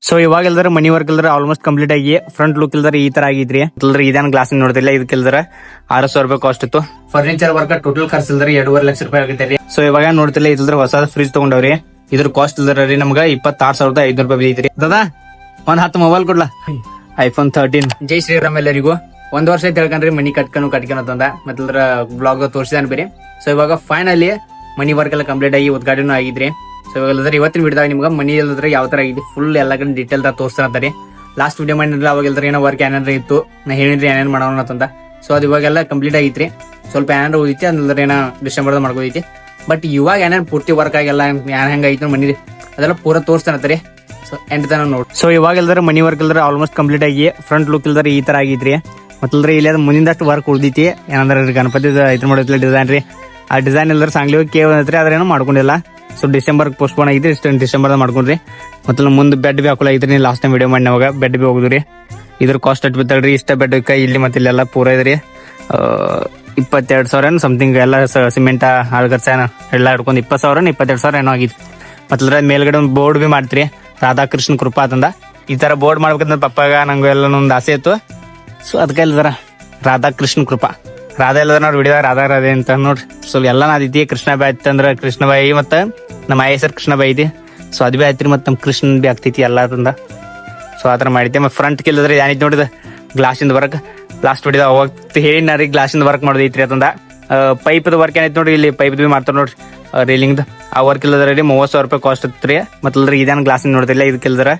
So ಇವಾಗ ಇಲ್ದಾರ ಮನಿ work ಇಲ್ದಾರ almost complete ಆಗಿ front look ಇಲ್ದಾರ ಈ ತರ ಆಗಿದ್ರಿ ಇದೇನ್ ಗ್ಲಾಸ್ ನೋಡ್ತಿಲ್ಲ ಇದಕ್ಕೆ ಇಲ್ದಾರ 600 ರೂಪಾಯಿ ಕಾಸ್ಟ್ ಇತ್ತು. ಫರ್ನಿಚರ್ ವರ್ಕ್ ಟೋಟಲ್ ಖರ್ಚು ಇಲ್ದಾರ 2.5 ಲಕ್ಷ ರೂಪಾಯಿ ಆಗುತ್ತೆ ರೀ. ಸೊ ಇವಾಗ ನೋಡ್ತಿಲ್ಲ ಇದ್ರ ಹೊಸ ಫ್ರಿಜ್ ತಗೊಂಡವ್ರಿ. ಇದ್ರ ಕಾಸ್ಟ್ ಇಲ್ದಾರ ರೀ ನಮ್ಗ 26,500 ರೂಪಾಯಿ ಐತ್ರಿ. ದಾದಾ ಒಂದ್ 10 ಮೊಬೈಲ್ ಕೊಡ್ಲಾ, iPhone 13. ಜೈ ಶ್ರೀರಾಮ್ ಎಲ್ಲರಿಗೂ. 1 ವರ್ಷ ಐತಿ ಹೇಳ್ಕಂಡ್ರಿ ಮನಿ ಕಟ್ಕೊಂಡ್ ಮತ್ತಲ್ದ್ರ ಬ್ಲಾಗ್ ತೋರಿಸಿದಾನ ಬೇರೆ. ಸೊ ಇವಾಗ ಫೈನಲಿ ಮನಿ ವರ್ಕ್ ಎಲ್ಲ ಕಂಪ್ಲೀಟ್ ಆಗಿ ಉದ್ಘಾಟನೆ ಆಗಿದ್ರಿ. ಸೊ ಇವಾಗ ಇವತ್ತಿನ ವಿಡಿಯೋದಾಗ ನಿಮ್ಗೆ ಮನಿ ಇಲ್ಲದ್ರೆ ಯಾವ ತರ ಆಗಿದೆ ಫುಲ್ ಎಲ್ಲ ಕಡೆ ಡೀಟೇಲ್ ತೋರಿಸ್ತಾರಂತಾರೆ. ಲಾಸ್ಟ್ ವಿಡಿಯೋ ಮಾಡಿದ್ರೆ ಅವಾಗ ಏನೋ ವರ್ಕ್ ಏನಾರ ಇತ್ತು, ನಾ ಹೇಳಿದ್ರಿ ಏನೇನ್ ಮಾಡೋಣ ಅಂತಂದ. ಸೊ ಅದು ಇವಾಗೆಲ್ಲ ಕಂಪ್ಲೀಟ್ ಆಗಿತ್ರಿ. ಸ್ವಲ್ಪ ಏನಾರ ಓದಿತಿ ಅಂದ್ರೆ ಏನೋ ಡಿಸೆಂಬರ್ ಮಾಡ್ಕೋದೈತಿ. ಬಟ್ ಇವಾಗ ಏನೇನು ಪೂರ್ತಿ ವರ್ಕ್ ಆಗಿಲ್ಲ ಹೆಂಗೈತಿ ಮನಿ ಅದೆಲ್ಲ ಪೂರ ತೋರಿಸ್ತಾನತ್ತಾರೆ. ಸೊ ಎಂಟ್ ತನ ನೋಡಿ. ಸೊ ಇವಾಗ ಇಲ್ದಾರ ಮನಿ ವರ್ಕ್ ಇಲ್ದಾರ ಆಲ್ಮೋಸ್ಟ್ ಕಂಪ್ಲೀಟ್ ಆಗಿ ಫ್ರಂಟ್ ಲುಕ್ ಇಲ್ದಾರ ಈ ತರ ಆಗಿದ್ರಿ. ಮತ್ತಲ್ರಿ ಇಲ್ಲಿ ಮುಂದಿಂದಷ್ಟು ವರ್ಕ್ ಉಳ್ದೈತಿ. ಏನಂದ್ರೆ ಗಣಪತಿ ಐತೆ ಮಾಡೋದಿಲ್ಲ ಡಿಸೈನ್ ರೀ. ಆ ಡಿಸೈನ್ ಇಲ್ದಾರ ಸಾಂಗ್ಲಿ ಕೇಳ್ರಿ ಅದ್ರೇನೋ ಮಾಡ್ಕೊಂಡಿಲ್ಲ. ಸೊ ಡಿಸೆಂಬರ್ ಪೋಸ್ಟ್ಪೋನ್ ಆಗಿದ್ರಿ, ಇಷ್ಟು ಡಿಸೆಂಬರ್ ಮಾಡ್ಕೊಂಡ್ರಿ. ಮತ್ತೆ ಮುಂದೆ ಬೆಡ್ ಬಿ ಹಾಕೋಲ್ಲ ಐತ್ರಿ. ಲಾಸ್ಟ್ ಟೈಮ್ ವಿಡಿಯೋ ಮಾಡಿ ನಾವಾಗ ಬೆಡ್ ಬಿ ಹೋಗುದ್ರಿ. ಇದ್ರ ಕಾಸ್ಟ್ ಅಟ್ ಬಿತ್ತಲ್ರಿ ಇಷ್ಟ ಬೆಡ್ ಇಲ್ಲಿ ಮತ್ತೆ ಇಲ್ಲೆಲ್ಲ ಪೂರ ಇದ್ರಿ 22,000 ಸಮಥಿಂಗ್ ಎಲ್ಲ ಸಿಮೆಂಟ್ ಆಳ್ಗರ್ಸ ಎಲ್ಲ ಹಿಡ್ಕೊಂಡು 20,000 22,000 ಏನೋ ಆಗಿತ್ತು. ಮತ್ತಲ್ರ ಮೇಲ್ಗಡೆ ಒಂದು ಬೋರ್ಡ್ ಬಿ ಮಾಡ್ತೀರಿ ರಾಧಾಕೃಷ್ಣ ಕೃಪಾ ಅಂತಂದ. ಈ ತರ ಬೋರ್ಡ್ ಮಾಡ್ಬೇಕಂತ ಪಪ್ಪಾಗ ನಂಗೆ ಎಲ್ಲ ಒಂದು ಆಸೆ ಇತ್ತು. ಸೊ ಅದಕ್ಕೆ ಇಲ್ದಾರ ರಾಧಾಕೃಷ್ಣ ಕೃಪಾ. ರಾಧಾ ಇಲ್ಲದ ನೋಡ್ರಿ ವಿಡಿಯೋ ರಾಧೆ ಅಂತ ನೋಡ್ರಿ. ಸೊ ಎಲ್ಲ ನಾದೈತಿ ಕೃಷ್ಣ ಬಾಯಿ ಐತಿ ಅಂದ್ರ ಕೃಷ್ಣ ಬಾಯಿ ಮತ್ತ ನಮ್ಮ ಹೆಸರು ಕೃಷ್ಣ ಬಾಯಿ ಐತಿ. ಸೊ ಅದು ಬಿ ಆಯ್ತ್ರಿ ಮತ್ತೆ ನಮ್ ಕೃಷ್ಣನ್ ಬಿ ಆಗ್ತೈತಿ ಎಲ್ಲದಿಂದ. ಸೊ ಆತರ ಮಾಡಿದ್ದೆ. ಮತ್ತೆ ಫ್ರಂಟ್ ಕೇಳಿದ್ರೆ ಏನಿತ್ತು ನೋಡಿದ ಗ್ಲಾಸಿಂದ ವರ್ಕ್ ಲಾಸ್ಟ್ ವಿಡಿಯೋ ಅವಾಗ ಹೇಳಿನಾರಿ ಗ್ಲಾಸಿಂದ ವರ್ಕ್ ಮಾಡೋದೈತ್ರಿ ಅಂತಂದ. ಪೈಪ್ದ ವರ್ಕ್ ಏನೈತಿ ನೋಡ್ರಿ, ಇಲ್ಲಿ ಪೈಪ್ ಬಿ ಮಾಡ್ತಾರ ನೋಡ್ರಿ ರೀಲಿಂಗ್. ಆ ವರ್ಕ್ ಇಲ್ಲದ್ರ 30,000 ರೂಪಾಯಿ ಕಾಸ್ಟ್ ಇತ್ತು. ಮತ್ತಲ್ರಿ ಇದೇನು ಗ್ಲಾಸಿಂದ ನೋಡ್ತಿಲ್ಲ ಇದಕ್ಕೆ ಇಲ್ದಾರ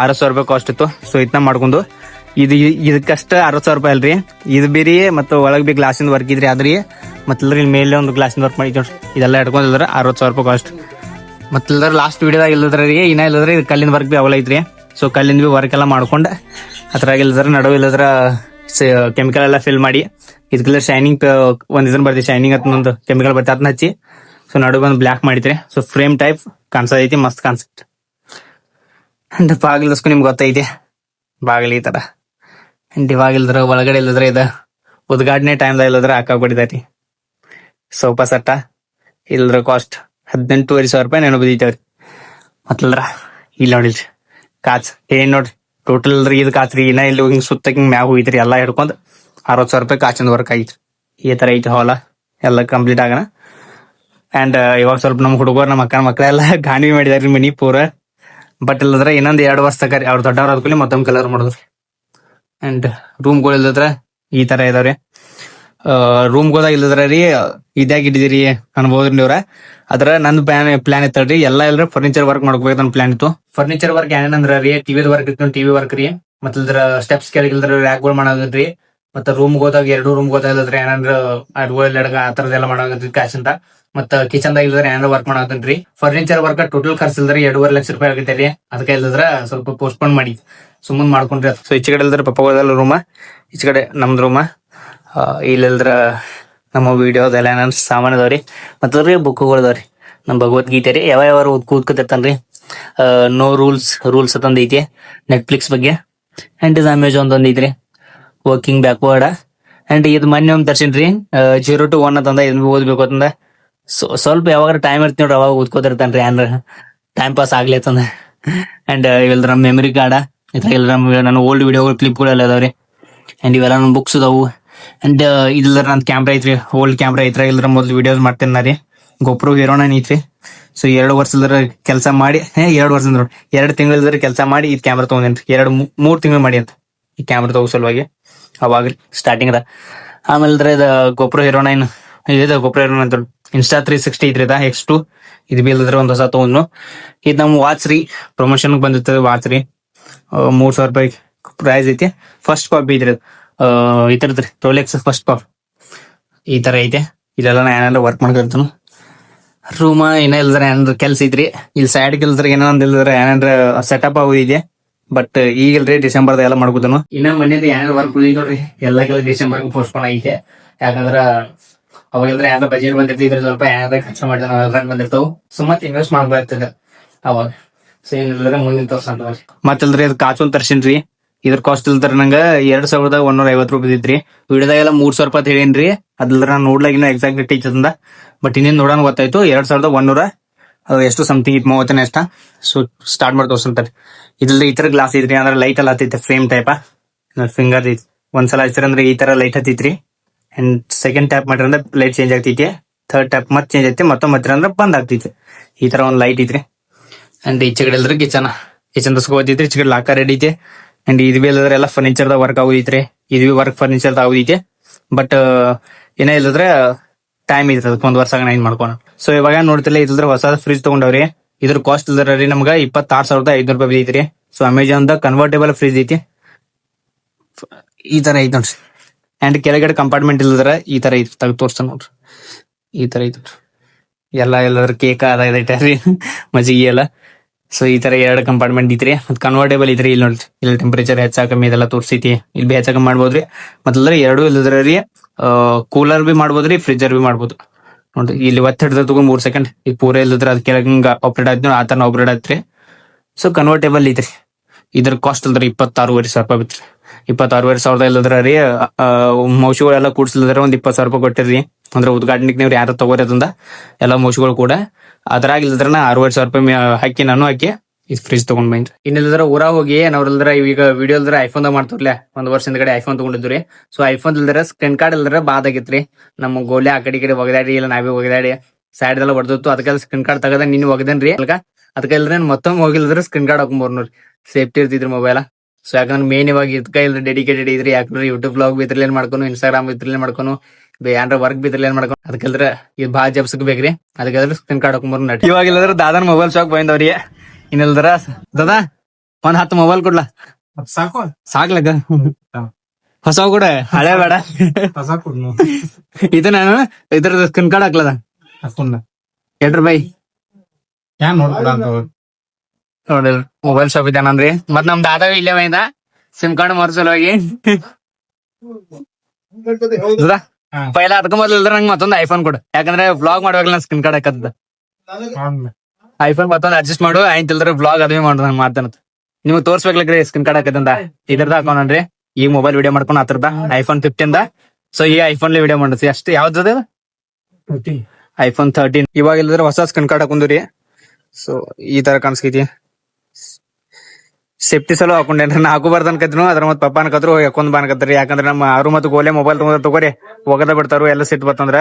600 ರೂಪಾಯಿ ಕಾಸ್ಟ್ ಇತ್ತು. ಸೊ ಇದನ್ನ ಮಾಡ್ಕೊಂಡು ಇದಕ್ಕಷ್ಟ 60,000 ರೂಪಾಯಿ ಅಲ್ರಿ. ಇದು ಬೇರೆ ಮತ್ತೆ ಒಳಗ್ ಬಿ ಗ್ಲಾಸಿಂದ ವರ್ಕ್ ಇದ್ರಿ ಅದ್ರಿ. ಮತ್ತಲ್ರಿ ಇಲ್ಲಿ ಮೇಲೆ ಒಂದು ಗ್ಲಾಸಿಂದ ವರ್ಕ್ ಮಾಡಿ ನೋಡ್ರಿ ಇದೆಲ್ಲ ಇಟ್ಕೊಂಡಿಲ್ದ್ರ 60,000 ರೂಪಾಯಿ ಕಾಸ್ಟ್. ಮತ್ತಲ್ದ್ರ ಲಾಸ್ಟ್ ವಿಡಿಯೋದಾಗ ಇಲ್ಲದ್ರಿಗೆ ಇನ್ನ ಇಲ್ಲದ್ರೆ ಇದು ಕಲ್ಲಿನ ವರ್ಕ್ ಬಿ ಅವಲ ಐತ್ರಿ. ಸೊ ಕಲ್ಲಿಂದ ಬಿ ವರ್ಕ್ ಎಲ್ಲ ಮಾಡ್ಕೊಂಡು ಅದ್ರಾಗ ಇಲ್ಲದ್ರ ನಡುವೆ ಇಲ್ಲದ್ರ ಕೆಮಿಕಲ್ ಎಲ್ಲ ಫಿಲ್ ಮಾಡಿ ಇದಕ್ಕೆಲ್ಲ ಶೈನಿಂಗ್ ಒಂದ್ ಇದನ್ನ ಬರ್ತಿ ಶೈನಿಂಗ್ ಅಂತ ಒಂದು ಕೆಮಿಕಲ್ ಬರ್ತಿ ಅದನ್ನ ಹಚ್ಚಿ ಸೊ ನಡುವೆ ಬಂದು ಬ್ಲಾಕ್ ಮಾಡಿದ್ರಿ. ಸೊ ಫ್ರೇಮ್ ಟೈಪ್ ಕಾಣಿಸೋದೈತಿ, ಮಸ್ತ್ ಕಾನ್ಸೆಪ್ಟ್. ಅಂಡ್ ಬಾಗಿಲಸ್ಕು ನಿಮ್ಗೆ ಗೊತ್ತೈತಿ ಬಾಗಿಲು ಈ ತರ. ಅಂಡ್ ಇವಾಗ ಇಲ್ದ್ರ ಒಳಗಡೆ ಇಲ್ಲದ್ರೆ ಇದ ಉದ್ಘಾಟನೆ ಟೈಮ್ದಾಗ ಇಲ್ಲದ್ರೆ ಹಾಕಾಗ್ಬಿಟ್ಟಿದೈತಿ. ಸೋಫಾ ಸೆಟ್ಟ ಇಲ್ದ್ರ ಕಾಸ್ಟ್ 18,500 ರೂಪಾಯಿ ನೆನಪು ಬಿದ್ದೈತವ್ರಿ. ಮತ್ತಲ್ರ ಇಲ್ಲಿ ನೋಡಿಲ್ರಿ ಕಾಚ್ ಏನ್ ನೋಡ್ರಿ ಟೋಟಲ್ ಇಲ್ರಿ ಇದು ಕಾಚ್ರಿ. ಇನ್ನ ಇಲ್ಲಿ ಹಿಂಗ್ ಸುತ್ತ ಹಿಂಗ್ ಮ್ಯಾಗ ಹೋಗಿತ್ರಿ ಎಲ್ಲ ಹಿಡ್ಕೊಂಡ್ 60,000 ರೂಪಾಯಿ ಕಾಚಿನ ವರ್ಕ್ ಆಗಿತ್ರಿ. ಈ ತರ ಐತಿ ಹಾಲ ಎಲ್ಲ ಕಂಪ್ಲೀಟ್ ಆಗಣ. ಅಂಡ್ ಇವಾಗ ಸ್ವಲ್ಪ ನಮ್ ಹುಡುಗರು ನಮ್ಮ ಅಕ್ಕನ ಮಕ್ಕಳೆಲ್ಲ ಗಾಣಿ ಮಾಡಿದಾರಿ ಮನಿ ಪೂರ. ಬಟ್ ಇಲ್ಲದ್ರ ಇನ್ನೊಂದ್ 2 ವರ್ಷ ತಕ ಅವ್ರ ದೊಡ್ಡವ್ರ ಆದ್ಕೂಲಿ ಮತ್ತೊಂದ್ ಕಲರ್ ಮಾಡಿದ್ರಿ. ಅಂಡ್ ರೂಮ್ಗಳು ಇಲ್ಲದ್ರ ಈ ತರ ಇದಾವ್ರಿ. ರೂಮ್ಗೋದಾಗ ಇಲ್ಲದ್ರ ರೀ ಇದ್ಯಾಗ ಇಟ್ಟಿದಿರಿ ಅನ್ಬೋದ್ರಿ ನೀವ್ರ. ಅದ್ರ ನಂದು ಪ್ಲಾನ್ ಇತ್ತಲ್ರಿ ಎಲ್ಲ ಇಲ್ರ ಫರ್ನಿಚರ್ ವರ್ಕ್ ಮಾಡ್ಕೋಬೇಕಂತ ನನ್ ಪ್ಲಾನ್ ಇತ್ತು. ಫರ್ನಿಚರ್ ವರ್ಕ್ ಏನೇನಂದ್ರ ರೀ ಟಿವಿ ವರ್ಕ್ ಇತ್ತು, ಟಿವಿ ವರ್ಕ್ ರೀ. ಮತ್ತ ಇದ್ರ ಸ್ಟೆಪ್ಸ್ ಕೆಳಗಿಲ್ದ್ರ ರ್ಯಾಕ್ಗಳು ಮಾಡೋದ್ರಿ. ಮತ್ತೆ ರೂಮ್ ಹೋದಾಗ 2 ರೂಮ್ ಹೋದಾಗಲ್ದ್ರ ಏನಂದ್ರ ಅಡ್ಗ ಆ ತರದೆಲ್ಲ ಮಾಡೋದ್ರಿ ಕ್ಯಾಶ್ ಅಂತ. ಮತ್ತ ಕಿಚನ್ ದಾಗ ಇಲ್ದ್ರ ಏನಾರ ವರ್ಕ್ ಮಾಡೋದ್ರಿ. ಫರ್ನಿಚರ್ ವರ್ಕ್ ಟೋಟಲ್ ಖರ್ಚು ಇಲ್ದ್ರ 2.5 ಲಕ್ಷ ರೂಪಾಯಿ ಆಗುತ್ತೆ ರೀ. ಅದಕ್ಕೆ ಇಲ್ಲದ್ರ ಸ್ವಲ್ಪ ಪೋಸ್ಟ್ಪೋನ್ ಮಾಡಿ ಸುಮ್ಮನೆ ಮಾಡ್ಕೊಂಡ್ರಿ. ಸೊ ಈಚೆ ಕಡೆ ಇಲ್ದ್ರ ಪಪ್ಪ ರೂಮ, ಈಚೆ ಕಡೆ ನಮ್ದು ರೂಮ. ಇಲ್ಲಿಲ್ದ್ರ ನಮ್ಮ ವಿಡಿಯೋದೆಲ್ಲ ಏನಾರ ಸಾಮಾನ್ ಅದಾವ್ರಿ. ಮತ್ತಲ್ರಿ ಬುಕ್ಗಳು ಅದಾವ್ರಿ ನಮ್ ಭಗವದ್ಗೀತೆ ರೀ. ಯಾವ ಕೂತ್ಕೊತಿರ್ತಾನ್ರಿ. ನೋ ರೂಲ್ಸ್ ಅಂತಂದ್ ಐತಿ ನೆಟ್ಫ್ಲಿಕ್ಸ್ ಬಗ್ಗೆ. ಅಂಡ್ ಇದು ಅಮೆಝಾನ್ ಐತ್ರಿ ವರ್ಕಿಂಗ್ ಬ್ಯಾಕ್ವರ್ಡ್. ಅಂಡ್ ಇದು ಮೊನ್ನೆ ಒಮ್ಮೆ ತರ್ಸಿನ್ರಿ 0 to 1 ಅಂತಂದ ಇದನ್ನ ಓದ್ಬೇಕು ಅಂತಂದ. ಸ್ವಲ್ಪ ಯಾವಾಗ ಟೈಮ್ ಇರ್ತಿ ನೋಡ್ರಿ ಅವಾಗ ಓದ್ಕೋತಿರ್ತಾನ್ರಿ ಏನ್ರ ಟೈಮ್ ಪಾಸ್ ಆಗ್ಲಿ ಅಂತಂದ. ಅಂಡ್ ಇವೆಲ್ಲ ನಮ್ಮ ಮೆಮರಿ ಕಾರ್ಡ ಇದ್ರಾಗೆಲ್ಲ ನನ್ನ ಓಲ್ಡ್ ವಿಡಿಯೋಗಳು ಕ್ಲಿಪ್ಗಳೆಲ್ಲ ಅದಾವ್ರಿ. ಅಂಡ್ ಇವೆಲ್ಲ ನನ್ನ ಬುಕ್ಸ್ ಅದಾವು. ಅಂಡ್ ಇದ್ರ ನನ್ ಕ್ಯಾಮ್ರಾ ಐತ್ರಿ, ಓಲ್ಡ್ ಕ್ಯಾಮ್ರಾ ಐತ್ರ ಇಲ್ದ್ರ ಮೊದ್ಲು ವಿಡಿಯೋಸ್ ಮಾಡ್ತೇನೆ ರೀ. ಗೊಪ್ರೋ ಹೀರೋನ ಐತ್ರಿ. ಸೊ 2 ವರ್ಷ ಇಲ್ದ್ರ ಕೆಲಸ ಮಾಡಿ 2 ವರ್ಷ 2 ತಿಂಗಳ ಇಲ್ದ್ರ ಕೆಲಸ ಮಾಡಿ ಇದು ಕ್ಯಾಮ್ರಾ ತಗೊಂಡೇನ್ರಿ. 3 ತಿಂಗಳು ಮಾಡಿ ಅಂತ ಈ ಕ್ಯಾಮ್ರಾ ತಗೋ ಸಲುವಾಗಿ ಅವಾಗ್ರಿ ಸ್ಟಾರ್ಟಿಂಗ್ ದ. ಆಮೇಲೆ ಇದ್ರ ಇದು ಗೊಪ್ರೋ ಹೀರೋನೈನ್ ಇದು ಗೊಪ್ರೋ ಹೀರೋನ್ ಅಂತ ಇನ್ಸ್ಟಾ 360 ಐತ್ರಿ X2. ಇದು ಬಿ ಇಲ್ದ್ರ ಒಂದ್ ಹೊಸ ತಗೊಂಡ್ನು. ಇದು ನಮ್ ವಾಚ್ ರೀ, ಪ್ರಮೋಷನ್ ಬಂದಿರ್ತದೆ ವಾಚ್ ರೀ. 3,000 ರೂಪಾಯಿ ಪ್ರೈಸ್ ಐತಿ. ಫಸ್ಟ್ ಕಾಪಿ ಇದ್ರಿ ಈ ತರದ್ರಿ ರೋಲೆಕ್ಸ್ ಫಸ್ಟ್ ಕಾಪಿ ಈ ತರ ಐತೆ. ಇಲ್ಲೆಲ್ಲ ನಾ ಏನಾರ ವರ್ಕ್ ಮಾಡ್ಕೊಳ್ತಾನು. ರೂಮ ಏನ ಇಲ್ದ್ರ ಏನಾರ ಕೆಲ್ಸ ಐತ್ರಿ. ಇಲ್ಲಿ ಸೈಡ್ ಇಲ್ದ್ರ ಏನಂದ್ ಇಲ್ದ್ರ ಏನಾರ ಸೆಟಪ್ ಆಗೋದಿದೆ. ಬಟ್ ಈಗಿಲ್ರಿ ಡಿಸೆಂಬರ್ದ ಎಲ್ಲ ಮಾಡ್ಕೊತಾನು. ಇನ್ನ ಮನೇಲಿ ಏನಾರ ವರ್ಕ್ ಉಳಿದ್ ನೋಡ್ರಿ ಎಲ್ಲ ಡಿಸೆಂಬರ್ ಪೋಸ್ಟ್ಪೋನ್ ಐತೆ. ಯಾಕಂದ್ರ ಅವಾಗೆಲ್ಲ ಏನಾರ ಬಜೆಟ್ ಬಂದಿರ್ತಿದ್ರೆ ಸ್ವಲ್ಪ ಏನಾರ ಖರ್ಚು ಮಾಡಿದ ಬಂದಿರ್ತಾವ. ಸೊ ಮತ್ತೆ ಇನ್ವೆಸ್ಟ್ ಮಾಡ್ಬಾರ್ತದ ಅವಾಗ. ಸೊ ಏನಿಲ್ಲ ಮುಂದಿನ ತೋರ್ಸ ಮತ್ತಲ್ರಿ ಅದು ಕಾಚೊಂದ್ ತರ್ಸಿನ್ರಿ. ಇದ್ರ ಕಾಸ್ಟ್ ಇಲ್ದ್ರ ನಂಗ 2,150 ರೂಪಾಯಿ ಇದ್ರಿ. ವಿಡಿಯೋದಾಗೆಲ್ಲ 3,000 ರೂಪಾಯಿ ಹೇಳೇನ್ರಿ. ಅದ್ರ ನಾನು ನೋಡ್ಲಾಗಿನ ಎಕ್ಸಾಕ್ಟ್ ಟೀಚ್ ಅಂದ. ಬಟ್ ಇನ್ನೇನ್ ನೋಡೋಣ ಗೊತ್ತಾಯ್ತು 2,150 ಅದು ಎಷ್ಟು ಸಮಥಿಂಗ್ ಇತ್ತು 30 ಎಷ್ಟ. ಸೊ ಸ್ಟಾರ್ಟ್ ಮಾಡಿ ತೋರ್ಸಂತಾರೆ. ಇದ್ರಲ್ಲಿ ಈ ತರ ಗ್ಲಾಸ್ ಐತ್ರಿ, ಅಂದ್ರೆ ಲೈಟ್ ಎಲ್ಲ ಹತ್ತೈತೆ ಫ್ರೇಮ್ ಟೈಪ್. ಫಿಂಗರ್ ಐತಿ, ಒಂದ್ಸಲ ಹಚ್ಚಿರಂದ್ರೆ ಈ ತರ ಲೈಟ್ ಹತ್ತೈತ್ರಿ. ಅಂಡ್ ಸೆಕೆಂಡ್ ಟ್ಯಾಪ್ ಮಾಡಿರಂದ್ರೆ ಲೈಟ್ ಚೇಂಜ್ ಆಗ್ತೈತಿ. ಥರ್ಡ್ ಟ್ಯಾಪ್ ಮತ್ತೆ ಚೇಂಜ್ ಐತಿ, ಮತ್ತೊಮ್ಮೆ ಹತ್ತಿರ ಬಂದ್ ಆಗ್ತೈತಿ. ಈ ತರ ಒಂದ್ ಲೈಟ್ ಐತ್ರಿ. ಅಂಡ್ ಈಚೆ ಕಡೆ ಎಲ್ರಿ ಕಿಚನ್ ತಸ್ಕೋತೈತ್ರಿ. ಈಚೆ ಕಡೆ ಲಾಕರ್ ರೆಡಿ ಐತಿ. ಅಂಡ್ ಇದು ಬಿ ಇಲ್ಲದ್ರೆ ಎಲ್ಲ ಫರ್ನಿಚರ್ ದ ವರ್ಕ್ ಆಗೋದೈತ್ರಿ. ಇದು ಬಿ ವರ್ಕ್ ಫರ್ನಿಚರ್ ದ ಆಗೋದೈತಿ. ಬಟ್ ಏನೇ ಇಲ್ಲದ್ರೆ ಟೈಮ್ ಐತ್ರಿ, ಅದಕ್ಕೆ 1 ವರ್ಷ ಆಗ ಏನ್ ಮಾಡ್ಕೋಣ. ಸೊ ಇವಾಗ ನೋಡ್ತಿಲ್ಲ, ಇದ್ರ ಹೊಸ ಫ್ರಿಜ್ ತಗೊಂಡವ್ರಿ. ಇದ್ರ ಕಾಸ್ಟ್ ಇಲ್ದ್ರಿ ನಮ್ಗ 26,500 ರೂಪಾಯಿ ಐತ್ರಿ. So Amazon the convertible fridge ಐತಿ. ಈ ತರ ಐತಿ ನೋಡ್ರಿ. ಅಂಡ್ ಕೆಳಗಡೆ ಕಂಪಾರ್ಟ್ಮೆಂಟ್ ಇಲ್ಲದ್ರ ಈ ತರ ಐತಿ, ತೆಗ್ದು ತೋರಿಸ್ತಾನ ನೋಡ್ರಿ. ಈ ತರ ಐತಿ ಎಲ್ಲಾದ್ರ ಕೇಕ್ ಅದೈತ್ರಿ, ಮಜ್ಜಿಗೆ ಎಲ್ಲ. ಸೊ ಈ ತರ 2 ಕಂಪಾರ್ಟ್ಮೆಂಟ್ ಐತ್ರಿ. ಮತ್ ಕನ್ವರ್ಟೇಬಲ್ ಐತ್ರಿ. ಇಲ್ಲಿ ನೋಡ್ರಿ, ಇಲ್ಲಿ ಟೆಂಪರೇಚರ್ ಹೆಚ್ಚ ಕಮ್ಮಿ ಇದೆಲ್ಲ ತೋರಿಸೈತಿ. ಇಲ್ಲಿ ಬಿ ಹೆಚ್ಚ ಕಮ್ಮಿ ಮಾಡ್ಬೋದ್ರಿ. ಮತ್ತಂದ್ರೆ 2 ಇಲ್ಲದ್ರಿ ಕೂಲರ್ ಬಿ ಮಾಡ್ಬೋದ್ರಿ, ಫ್ರಿಜರ್ ಬಿ ಮಾಡ್ಬೋದು ನೋಡ್ರಿ. ಇಲ್ಲಿ ಒತ್ತ ಹಿಡಿದ ತಗೊಂಡ್ 3 ಸೆಕೆಂಡ್ ಈಗ ಪೂರ ಇಲ್ಲದ್ರ ಅದ್ ಕೆಳಗ ಆಪರೇಟ್ ಆಯ್ತು, ಆ ತರ ಆಪರೇಟ್ ಆಯ್ತ್ರಿ. ಸೊ ಕನ್ವರ್ಟೇಬಲ್ ಐತ್ರಿ. ಇದ್ರ ಕಾಸ್ಟ್ ಅಲ್ರಿ 26,500 ರೂಪಾಯಿ ಬಿತ್ರಿ. 26,500 ಇಲ್ಲದ್ರ ರೀ ಮೌಸಿಗಳೆಲ್ಲ ಕೂಡ್ಸಿಲ್ಲದ್ರ ಒಂದ್ 20,000 ರೂಪಾಯಿ ಕೊಟ್ಟಿರಿ. ಅಂದ್ರೆ ಉದ್ಘಾಟನೆಗೆ ನೀವು ಯಾರು ತಗೋರಿ ಅದನ್ನ ಎಲ್ಲ ಮೌಸಿಗಳು ಕೂಡ. ಅದ್ರಾಗ ಇಲ್ಲದ್ರ 6,500 ರೂಪಾಯಿ ಹಾಕಿ ನಾನು ಹಾಕಿ ಈ ಫ್ರಿಜ್ ತಗೊಂಡ್ ಬಂದ್ರಿ. ಇನ್ನಿಲ್ಲದ್ರ ಊರಾಗ ಹೋಗಿ ನಾವ್ರಲ್ದ್ರ ಈಗ ವಿಡಿಯೋ ಇಲ್ದ್ರ ಐಫೋನ್ ದಾಗ ಮಾಡ್ತಿರ್ಲೆ. 1 ವರ್ಷ ಹಿಂದ್ಗಡೆ ಐಫೋನ್ ತಗೊಂಡಿದ್ರಿ. ಸೊ ಐಫೋನ್ ಇಲ್ದ್ರ ಸ್ಕ್ರೀನ್ ಕಾರ್ಡ್ ಇಲ್ದ್ರ ಬಾದ್ ಆಗಿತ್ರಿ. ನಮ್ಮ ಗೋಲೆ ಆ ಕಡೆ ಒಗದಾಡಿ, ಇಲ್ಲ ನಾವೇ ಒಗದಾಡಿ ಸೈಡ್ ಎಲ್ಲ ಹೊಡೆದಿತ್ತು. ಅದಕ್ಕೆ ಸ್ಕ್ರೀನ್ ಕಾರ್ಡ್ ತಗದ ನಿನ್ ಒಗದೇನ್ರಿ. ಅದಕ್ಕೆ ಇಲ್ದ್ರೆ ಮತ್ತೊಮ್ಮೆ ಹೋಗಿಲ್ದ್ರ ಸ್ಕ್ರೀನ್ ಕಾರ್ಡ್ ಹಾಕೊಂಡ್ ನೋಡ್ರಿ, ಸೇಫ್ಟಿ ಇರ್ತಿದ್ರಿ ಮೊಬೈಲ್. ಸೊ ಯಾಕಂದ್ರೆ ಮೇನ್ ಇವಾಗ ಇದಕ್ಕ ಇಲ್ಲ ಡೆಡಿಕೇಟೆಡ್ ಇದ್ರಿ. ಯಾಕಂದ್ರೆ ಯೂಟ್ಯೂಬ್ ಬ್ಲಾಗ್ ಬಿದ್ರಲೇನ್ ಮಾಡ್ಕೊನು, ಇನ್ಸ್ಟಾಗ್ರಾಮ್ ಬಿದ್ರಲೇನ್ ಮಾಡ್ಕೊನು, ಏನ್ರ ವರ್ಕ್ ಬಿದ್ರಲೇನ್ ಮಾಡ್ಕೊಂಡು ಅದಕ್ಕೆಲ್ರ ಇದು ಭಾಳ ಜಬ್ಸಕ್ ಬೇಕ್ರಿ. ಅದಕ್ಕೆ ಸ್ಕ್ರೀನ್ ಕಾರ್ಡ್ ಹಾಕೊಂಡ್ ನಟಿ. ಇವಾಗ ಇಲ್ಲದ್ರ ದಾದನ್ ಮೊಬೈಲ್ ಶಾಕ್ ಬಂದವ್ರಿ. ಇನ್ನಿಲ್ದ್ರ ದಾದಾ ಒಂದ್ 10 ಮೊಬೈಲ್ ಕೊಡ್ಲಾ? ಸಾಕ್ಲಕ್ಕ ಹೊಸ ಕೂಡ ಹಳೆ ಬೇಡ. ಇದು ನಾನು ಇದ್ರ ಸ್ಕ್ರೀನ್ ಕಾರ್ಡ್ ಹಾಕ್ಲದ ಎಟ್ರ ಬೈ ನೋಡಿ. ಮೊಬೈಲ್ ಶಾಪ್ ಇದ್ದಾನಂದ್ರಿ. ಮತ್ ನಮ್ ದಾದ ಇಲ್ಲೇ ಬೈದ ಸಿಮ್ ಕಾರ್ಡ್ ಮರ್ಸಲೋಗಿ ಪೈಲ ಅದಕ್ಕ ಮೊದಲು ಇಲ್ದ್ರ ನಂಗೆ ಮತ್ತೊಂದು ಐಫೋನ್ ಕೊಡು. ಯಾಕಂದ್ರೆ ವ್ಲಾಗ್ ಮಾಡುವಾಗ ನನ್ ಸ್ಕ್ರೀನ್ ಕಾರ್ಡ್ ಹಾಕದ ಐಫೋನ್ ಮತ್ತೊಂದು ಅಡ್ಜಸ್ಟ್ ಮಾಡು. ಆಯ್ತು ಇಲ್ದ್ರ ವ್ಲಾಗ್ ಅದೇ ಮಾಡು. ನಂಗೆ ಮಾತಾನತ್ ನಿಮ್ಗೆ ತೋರ್ಸ್ಬೇಕ್ರಿ ಸ್ಕ್ರೀನ್ ಕಾರ್ಡ್ ಹಾಕದಂತ. ಇದ್ರದ ಹಾಕೋಣ್ರಿ. ಈಗ ಮೊಬೈಲ್ ವಿಡಿಯೋ ಮಾಡ್ಕೊಂಡು ಹತ್ರದ ಐಫೋನ್ 15 ಸೊ ಈ ಐಫೋನ್ ವಿಡಿಯೋ ಮಾಡ್ರಿ ಅಷ್ಟೇ. ಯಾವ್ದದ ಐಫೋನ್ 13. ಇವಾಗ ಇಲ್ಲದ್ರ ಹೊಸ ಸ್ಕ್ರೀನ್ ಕಾರ್ಡ್ ಹಾಕೊಂಡ್ರಿ. ಸೊ ಈ ತರ ಕಾಣಿಸ್ಕೈತಿ. ಸೇಫ್ಟಿ ಸಲ ಹಾಕೊಂಡೇನ್ರಿ. ನಾ ಹಾಕೋಬಾರ್ದು ಅನ್ಕತ್ನು. ಅದ್ರ ಮತ್ ಪಪ್ಪ ಅನ್ಕತ್ರು ಯಾಕೊಂಡ್ ಬಾ ಅನ್ಕತ್ರಿ. ಯಾಕಂದ್ರೆ ನಮ್ಮ ಆರು ಮತ್ತು ಗೋಲೆ ಮೊಬೈಲ್ ತಗೋರಿ ಒಗದ ಬಿಡ್ತಾರು ಎಲ್ಲ ಸಿಟ್ ಬರ್ತಂದ್ರ.